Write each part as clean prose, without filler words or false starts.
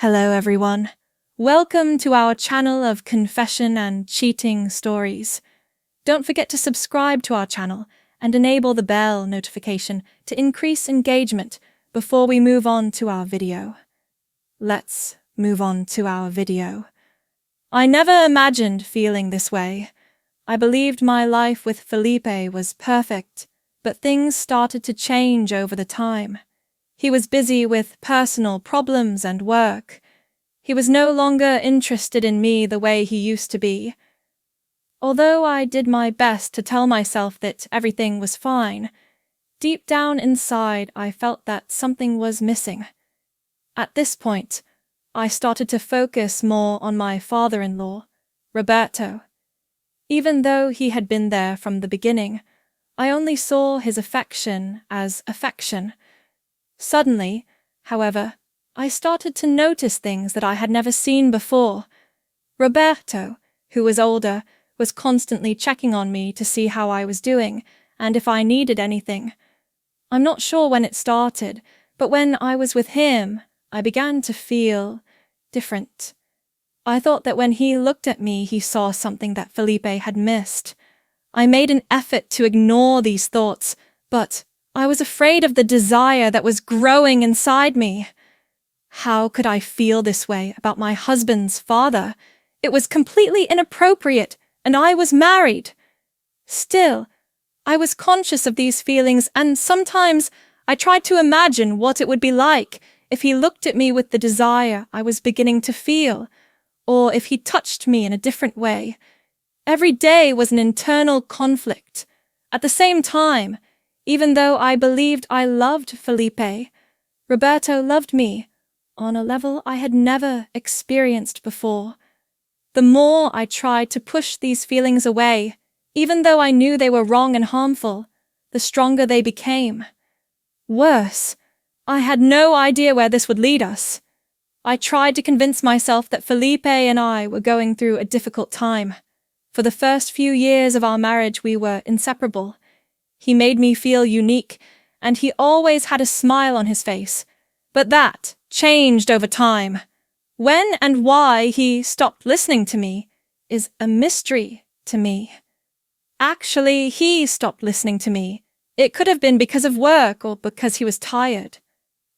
Hello everyone. Welcome to our channel of confession and cheating stories. Don't forget to subscribe to our channel and enable the bell notification to increase engagement before we move on to our video. Let's move on to our video. I never imagined feeling this way. I believed my life with Felipe was perfect, but things started to change over the time. He was busy with personal problems and work. He was no longer interested in me the way he used to be. Although I did my best to tell myself that everything was fine, deep down inside I felt that something was missing. At this point, I started to focus more on my father-in-law, Roberto. Even though he had been there from the beginning, I only saw his affection as affection. Suddenly, however, I started to notice things that I had never seen before. Roberto, who was older, was constantly checking on me to see how I was doing and if I needed anything. I'm not sure when it started, but when I was with him, I began to feel different. I thought that when he looked at me, he saw something that Felipe had missed. I made an effort to ignore these thoughts, but I was afraid of the desire that was growing inside me. How could I feel this way about my husband's father? It was completely inappropriate, and I was married. Still, I was conscious of these feelings, and sometimes I tried to imagine what it would be like if he looked at me with the desire I was beginning to feel, or if he touched me in a different way. Every day was an internal conflict. At the same time, even though I believed I loved Felipe, Roberto loved me on a level I had never experienced before. The more I tried to push these feelings away, even though I knew they were wrong and harmful, the stronger they became. Worse, I had no idea where this would lead us. I tried to convince myself that Felipe and I were going through a difficult time. For the first few years of our marriage, we were inseparable. He made me feel unique, and he always had a smile on his face. But that changed over time. When and why he stopped listening to me is a mystery to me. Actually, he stopped listening to me. It could have been because of work or because he was tired.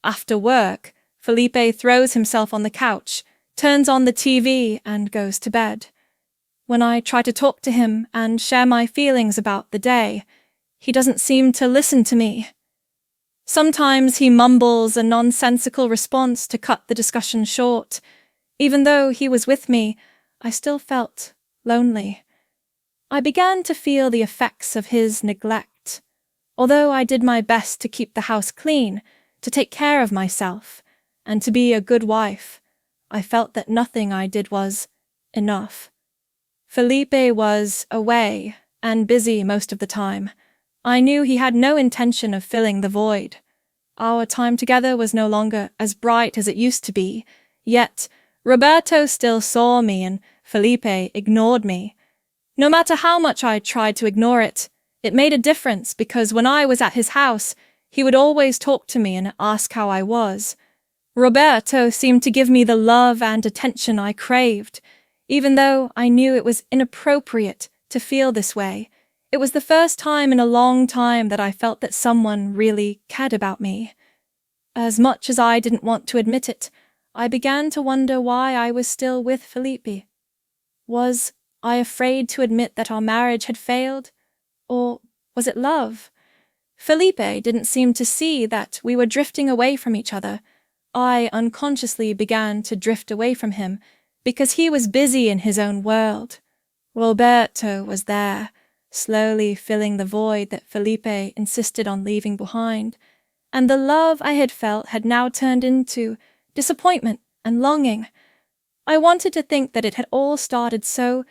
After work, Felipe throws himself on the couch, turns on the TV, and goes to bed. When I try to talk to him and share my feelings about the day, he doesn't seem to listen to me. Sometimes he mumbles a nonsensical response to cut the discussion short. Even though he was with me, I still felt lonely. I began to feel the effects of his neglect. Although I did my best to keep the house clean, to take care of myself, and to be a good wife, I felt that nothing I did was enough. Felipe was away and busy most of the time. I knew he had no intention of filling the void. Our time together was no longer as bright as it used to be, yet Roberto still saw me and Felipe ignored me. No matter how much I tried to ignore it, it made a difference because when I was at his house, he would always talk to me and ask how I was. Roberto seemed to give me the love and attention I craved, even though I knew it was inappropriate to feel this way. It was the first time in a long time that I felt that someone really cared about me. As much as I didn't want to admit it, I began to wonder why I was still with Felipe. Was I afraid to admit that our marriage had failed? Or was it love? Felipe didn't seem to see that we were drifting away from each other. I unconsciously began to drift away from him because he was busy in his own world. Roberto was there, slowly filling the void that Felipe insisted on leaving behind, and the love I had felt had now turned into disappointment and longing. I wanted to think that it had all started so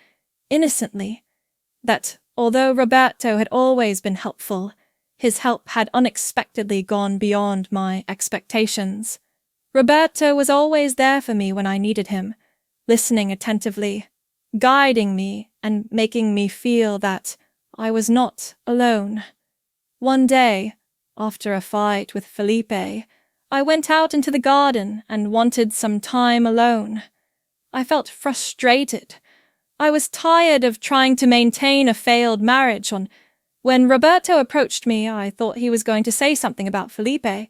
innocently, that although Roberto had always been helpful, his help had unexpectedly gone beyond my expectations. Roberto was always there for me when I needed him, listening attentively, guiding me and making me feel that I was not alone. One day, after a fight with Felipe, I went out into the garden and wanted some time alone. I felt frustrated. I was tired of trying to maintain a failed marriage. When Roberto approached me, I thought he was going to say something about Felipe.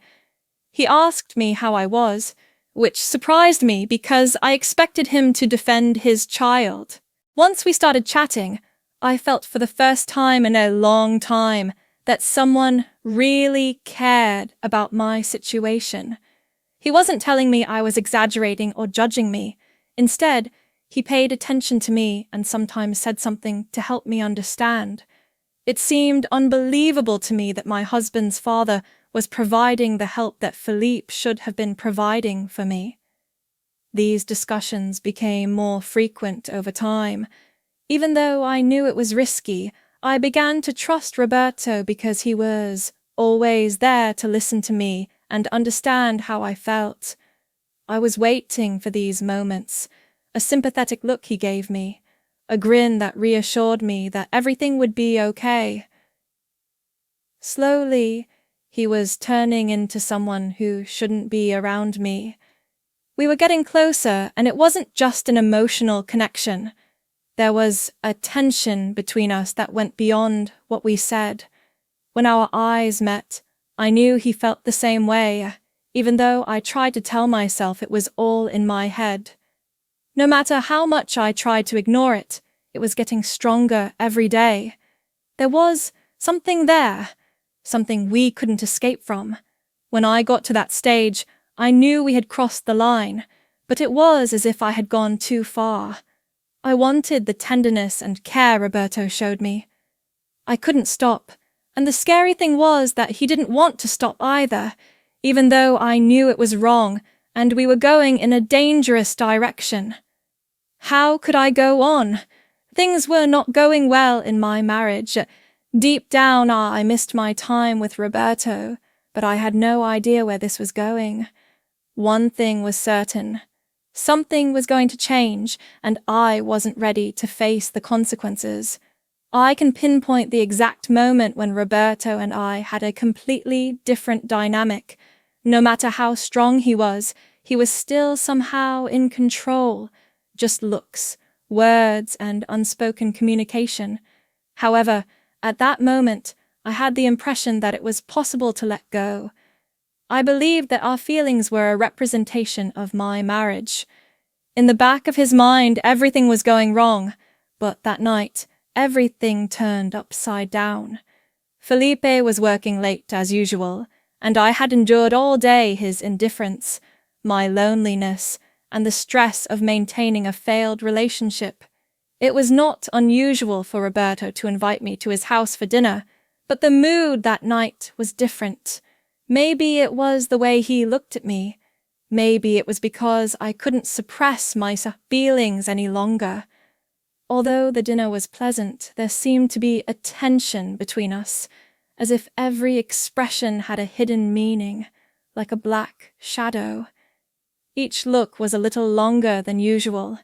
He asked me how I was, which surprised me because I expected him to defend his child. Once we started chatting, I felt for the first time in a long time that someone really cared about my situation. He wasn't telling me I was exaggerating or judging me. Instead, he paid attention to me and sometimes said something to help me understand. It seemed unbelievable to me that my husband's father was providing the help that Philippe should have been providing for me. These discussions became more frequent over time. Even though I knew it was risky, I began to trust Roberto because he was always there to listen to me and understand how I felt. I was waiting for these moments, a sympathetic look he gave me, a grin that reassured me that everything would be okay. Slowly, he was turning into someone who shouldn't be around me. We were getting closer, and it wasn't just an emotional connection. There was a tension between us that went beyond what we said. When our eyes met, I knew he felt the same way, even though I tried to tell myself it was all in my head. No matter how much I tried to ignore it, it was getting stronger every day. There was something there, something we couldn't escape from. When I got to that stage, I knew we had crossed the line, but it was as if I had gone too far. I wanted the tenderness and care Roberto showed me. I couldn't stop, and the scary thing was that he didn't want to stop either, even though I knew it was wrong and we were going in a dangerous direction. How could I go on? Things were not going well in my marriage. Deep down, I missed my time with Roberto, but I had no idea where this was going. One thing was certain. Something was going to change, and I wasn't ready to face the consequences. I can pinpoint the exact moment when Roberto and I had a completely different dynamic. No matter how strong he was still somehow in control. Just looks, words, and unspoken communication. However, at that moment, I had the impression that it was possible to let go. I believed that our feelings were a representation of my marriage. In the back of his mind, everything was going wrong, but that night, everything turned upside down. Felipe was working late as usual, and I had endured all day his indifference, my loneliness, and the stress of maintaining a failed relationship. It was not unusual for Roberto to invite me to his house for dinner, but the mood that night was different. Maybe it was the way he looked at me. Maybe it was because I couldn't suppress my feelings any longer. Although the dinner was pleasant, there seemed to be a tension between us, as if every expression had a hidden meaning, like a black shadow. Each look was a little longer than usual.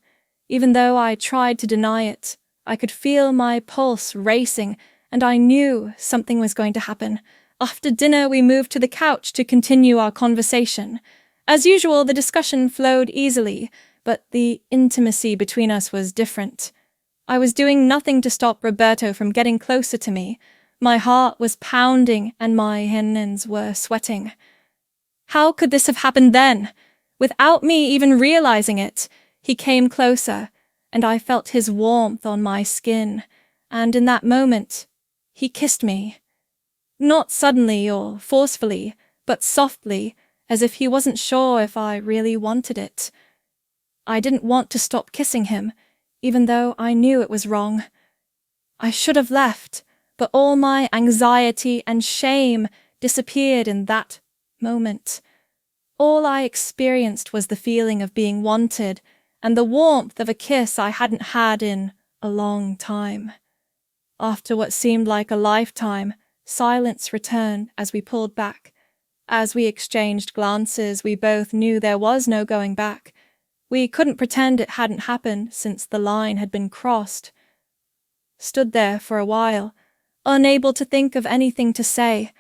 Even though I tried to deny it, I could feel my pulse racing, and I knew something was going to happen. After dinner, we moved to the couch to continue our conversation. As usual, the discussion flowed easily, but the intimacy between us was different. I was doing nothing to stop Roberto from getting closer to me. My heart was pounding and my hands were sweating. How could this have happened then? Without me even realizing it, he came closer, and I felt his warmth on my skin, and in that moment, he kissed me. Not suddenly or forcefully, but softly, as if he wasn't sure if I really wanted it. I didn't want to stop kissing him, even though I knew it was wrong. I should have left, but all my anxiety and shame disappeared in that moment. All I experienced was the feeling of being wanted and the warmth of a kiss I hadn't had in a long time. After what seemed like a lifetime, silence returned as we pulled back. As we exchanged glances, we both knew there was no going back. We couldn't pretend it hadn't happened since the line had been crossed. Stood there for a while, unable to think of anything to say,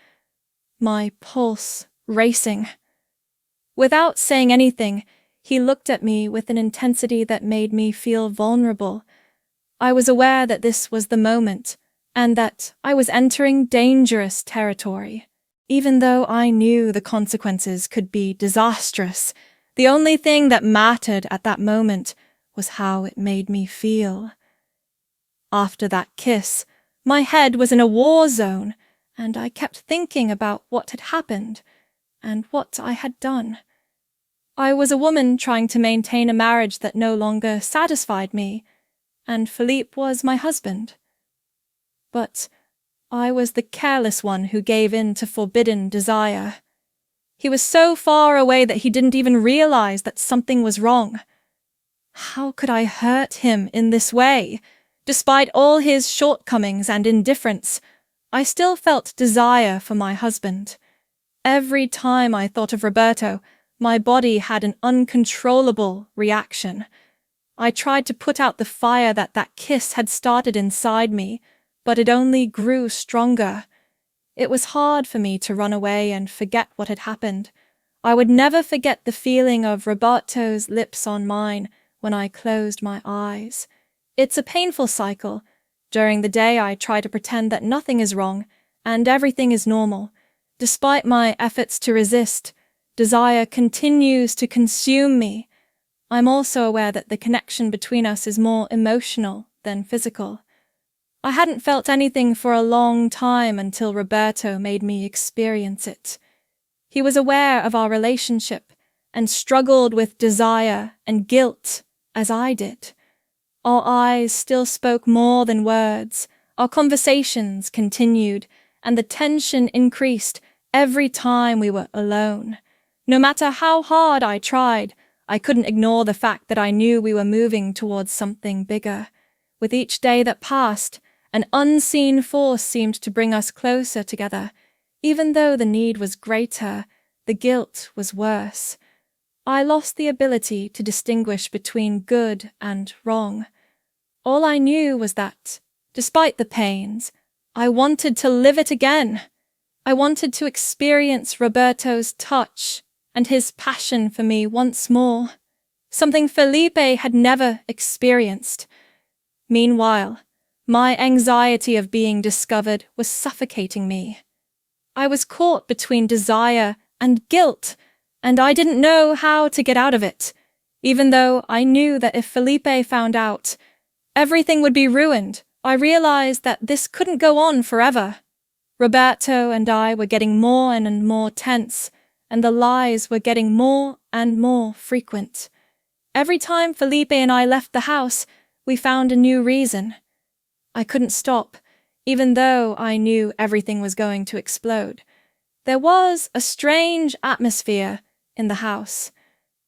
my pulse racing. Without saying anything, he looked at me with an intensity that made me feel vulnerable. I was aware that this was the moment, and that I was entering dangerous territory. Even though I knew the consequences could be disastrous, the only thing that mattered at that moment was how it made me feel. After that kiss, my head was in a war zone, and I kept thinking about what had happened and what I had done. I was a woman trying to maintain a marriage that no longer satisfied me, and Philippe was my husband. But I was the careless one who gave in to forbidden desire. He was so far away that he didn't even realize that something was wrong. How could I hurt him in this way? Despite all his shortcomings and indifference, I still felt desire for my husband. Every time I thought of Roberto, my body had an uncontrollable reaction. I tried to put out the fire that kiss had started inside me, but it only grew stronger. It was hard for me to run away and forget what had happened. I would never forget the feeling of Roberto's lips on mine when I closed my eyes. It's a painful cycle. During the day, I try to pretend that nothing is wrong and everything is normal. Despite my efforts to resist, desire continues to consume me. I'm also aware that the connection between us is more emotional than physical. I hadn't felt anything for a long time until Roberto made me experience it. He was aware of our relationship and struggled with desire and guilt as I did. Our eyes still spoke more than words. Our conversations continued, and the tension increased every time we were alone. No matter how hard I tried, I couldn't ignore the fact that I knew we were moving towards something bigger. With each day that passed, an unseen force seemed to bring us closer together. Even though the need was greater, the guilt was worse. I lost the ability to distinguish between good and wrong. All I knew was that, despite the pains, I wanted to live it again. I wanted to experience Roberto's touch and his passion for me once more, something Felipe had never experienced. Meanwhile, my anxiety of being discovered was suffocating me. I was caught between desire and guilt, and I didn't know how to get out of it, even though I knew that if Felipe found out, everything would be ruined. I realized that this couldn't go on forever. Roberto and I were getting more and more tense, and the lies were getting more and more frequent. Every time Felipe and I left the house, we found a new reason. I couldn't stop, even though I knew everything was going to explode. There was a strange atmosphere in the house.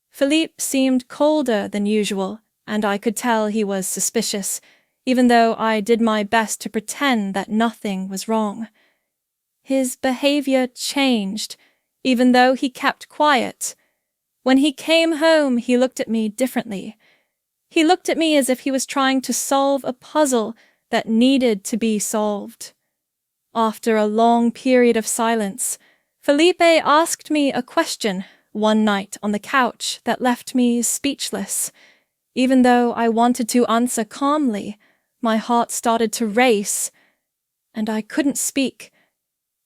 Philippe seemed colder than usual, and I could tell he was suspicious, even though I did my best to pretend that nothing was wrong. His behavior changed, even though he kept quiet. When he came home, he looked at me differently. He looked at me as if he was trying to solve a puzzle that needed to be solved. After a long period of silence, Felipe asked me a question one night on the couch that left me speechless. Even though I wanted to answer calmly, my heart started to race, and I couldn't speak.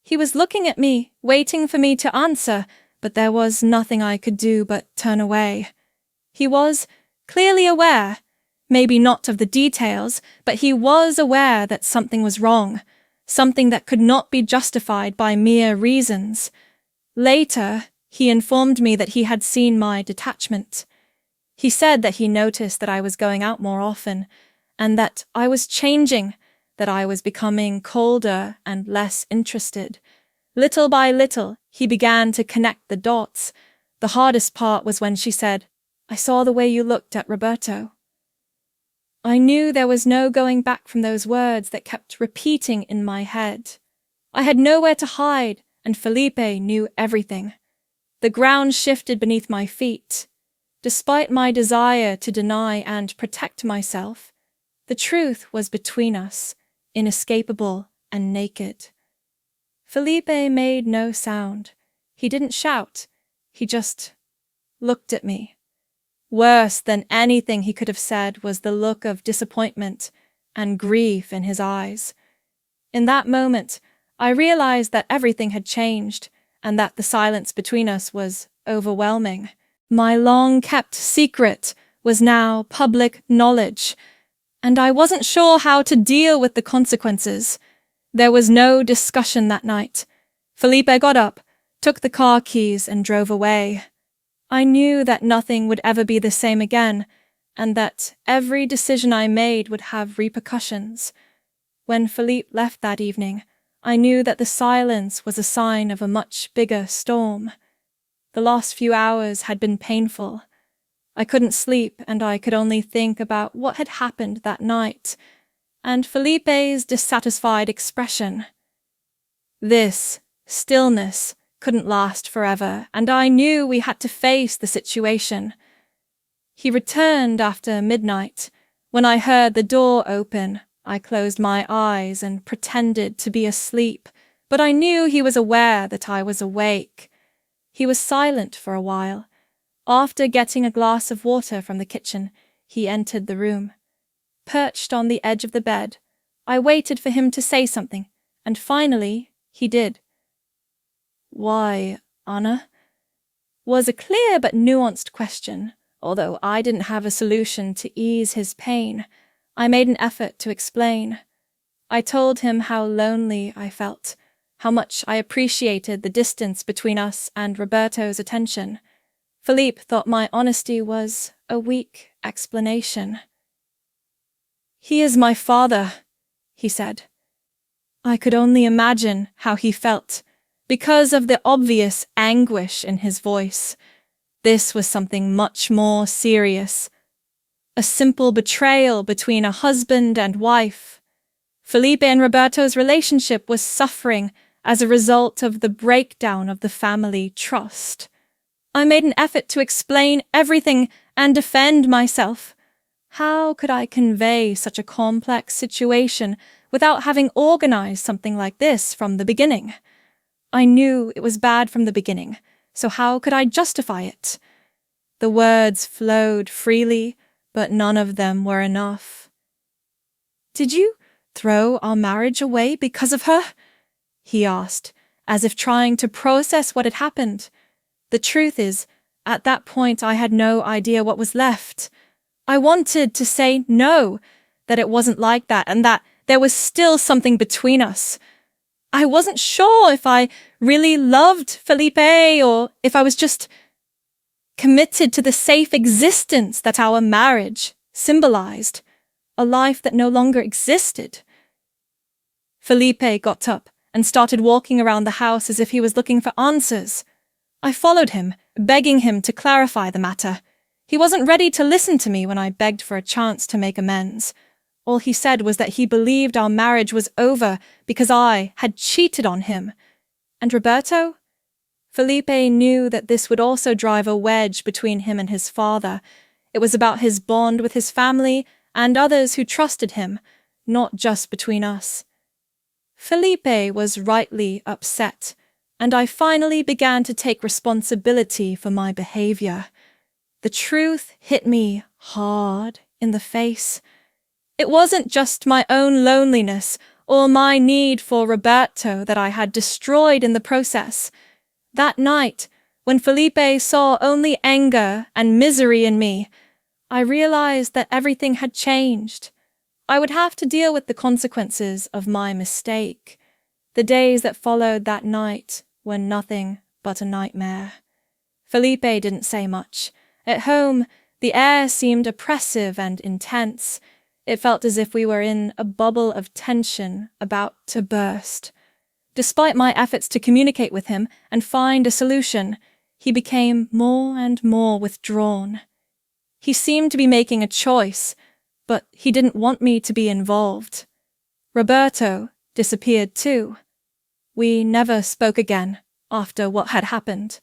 He was looking at me, waiting for me to answer, but there was nothing I could do but turn away. He was clearly aware, maybe not of the details, but he was aware that something was wrong, something that could not be justified by mere reasons. Later, he informed me that he had seen my detachment. He said that he noticed that I was going out more often, and that I was changing, that I was becoming colder and less interested. Little by little, he began to connect the dots. The hardest part was when she said, "I saw the way you looked at Roberto." I knew there was no going back from those words that kept repeating in my head. I had nowhere to hide, and Felipe knew everything. The ground shifted beneath my feet. Despite my desire to deny and protect myself, the truth was between us, inescapable and naked. Felipe made no sound. He didn't shout. He just looked at me. Worse than anything he could have said was the look of disappointment and grief in his eyes. In that moment, I realized that everything had changed and that the silence between us was overwhelming. My long-kept secret was now public knowledge, and I wasn't sure how to deal with the consequences. There was no discussion that night. Felipe got up, took the car keys, and drove away. I knew that nothing would ever be the same again, and that every decision I made would have repercussions. When Felipe left that evening, I knew that the silence was a sign of a much bigger storm. The last few hours had been painful. I couldn't sleep, and I could only think about what had happened that night, and Felipe's dissatisfied expression. This stillness couldn't last forever, and I knew we had to face the situation. He returned after midnight. When I heard the door open, I closed my eyes and pretended to be asleep, but I knew he was aware that I was awake. He was silent for a while. After getting a glass of water from the kitchen, he entered the room. Perched on the edge of the bed, I waited for him to say something, and finally he did. "Why, Anna?" was a clear but nuanced question. Although I didn't have a solution to ease his pain, I made an effort to explain. I told him how lonely I felt, how much I appreciated the distance between us and Roberto's attention. Felipe thought my honesty was a weak explanation. "He is my father," he said. I could only imagine how he felt, because of the obvious anguish in his voice. This was something much more serious. A simple betrayal between a husband and wife. Felipe and Roberto's relationship was suffering as a result of the breakdown of the family trust. I made an effort to explain everything and defend myself. How could I convey such a complex situation without having organized something like this from the beginning? I knew it was bad from the beginning, so how could I justify it? The words flowed freely, but none of them were enough. "Did you throw our marriage away because of her?" he asked, as if trying to process what had happened. The truth is, at that point I had no idea what was left. I wanted to say no, that it wasn't like that, and that there was still something between us. I wasn't sure if I really loved Felipe or if I was just committed to the safe existence that our marriage symbolized, a life that no longer existed. Felipe got up and started walking around the house as if he was looking for answers. I followed him, begging him to clarify the matter. He wasn't ready to listen to me when I begged for a chance to make amends. All he said was that he believed our marriage was over because I had cheated on him. And Roberto? Felipe knew that this would also drive a wedge between him and his father. It was about his bond with his family and others who trusted him, not just between us. Felipe was rightly upset, and I finally began to take responsibility for my behavior. The truth hit me hard in the face. It wasn't just my own loneliness or my need for Roberto that I had destroyed in the process. That night, when Felipe saw only anger and misery in me, I realized that everything had changed. I would have to deal with the consequences of my mistake. The days that followed that night were nothing but a nightmare. Felipe didn't say much. At home, the air seemed oppressive and intense. It felt as if we were in a bubble of tension about to burst. Despite my efforts to communicate with him and find a solution, he became more and more withdrawn. He seemed to be making a choice, but he didn't want me to be involved. Roberto disappeared too. We never spoke again after what had happened.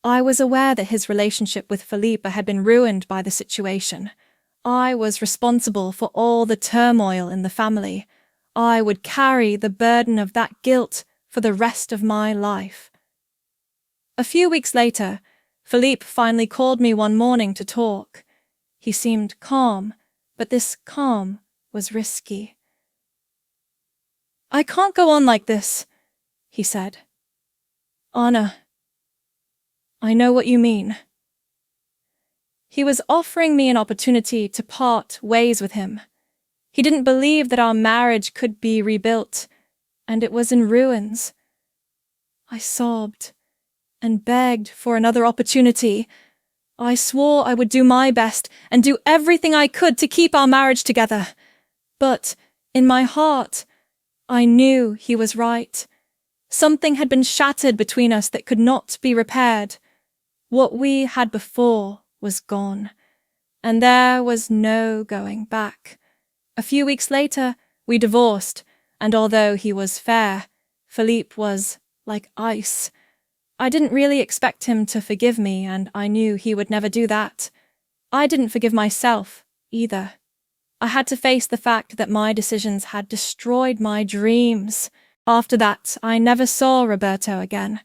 I was aware that his relationship with Felipe had been ruined by the situation. I was responsible for all the turmoil in the family. I would carry the burden of that guilt for the rest of my life. A few weeks later, Philippe finally called me one morning to talk. He seemed calm, but this calm was risky. "I can't go on like this," he said. "Anna, I know what you mean." He was offering me an opportunity to part ways with him. He didn't believe that our marriage could be rebuilt, and it was in ruins. I sobbed and begged for another opportunity. I swore I would do my best and do everything I could to keep our marriage together. But in my heart, I knew he was right. Something had been shattered between us that could not be repaired. What we had before was gone, and there was no going back. A few weeks later, we divorced, and although he was fair, Philippe was like ice. I didn't really expect him to forgive me, and I knew he would never do that. I didn't forgive myself either. I had to face the fact that my decisions had destroyed my dreams. After that, I never saw Roberto again.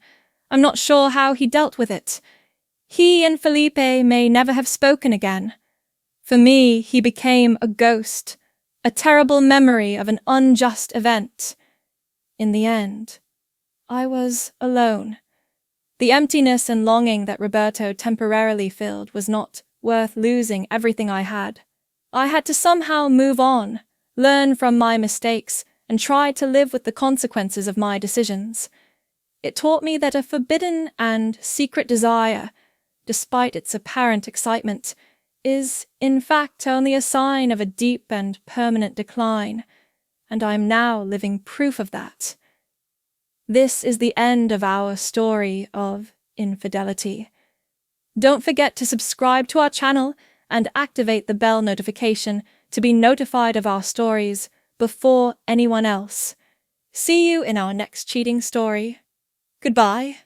I'm not sure how he dealt with it. He and Felipe may never have spoken again. For me, he became a ghost, a terrible memory of an unjust event. In the end, I was alone. The emptiness and longing that Roberto temporarily filled was not worth losing everything I had. I had to somehow move on, learn from my mistakes, and try to live with the consequences of my decisions. It taught me that a forbidden and secret desire, despite its apparent excitement, is in fact only a sign of a deep and permanent decline, and I am now living proof of that. This is the end of our story of infidelity. Don't forget to subscribe to our channel and activate the bell notification to be notified of our stories before anyone else. See you in our next cheating story. Goodbye.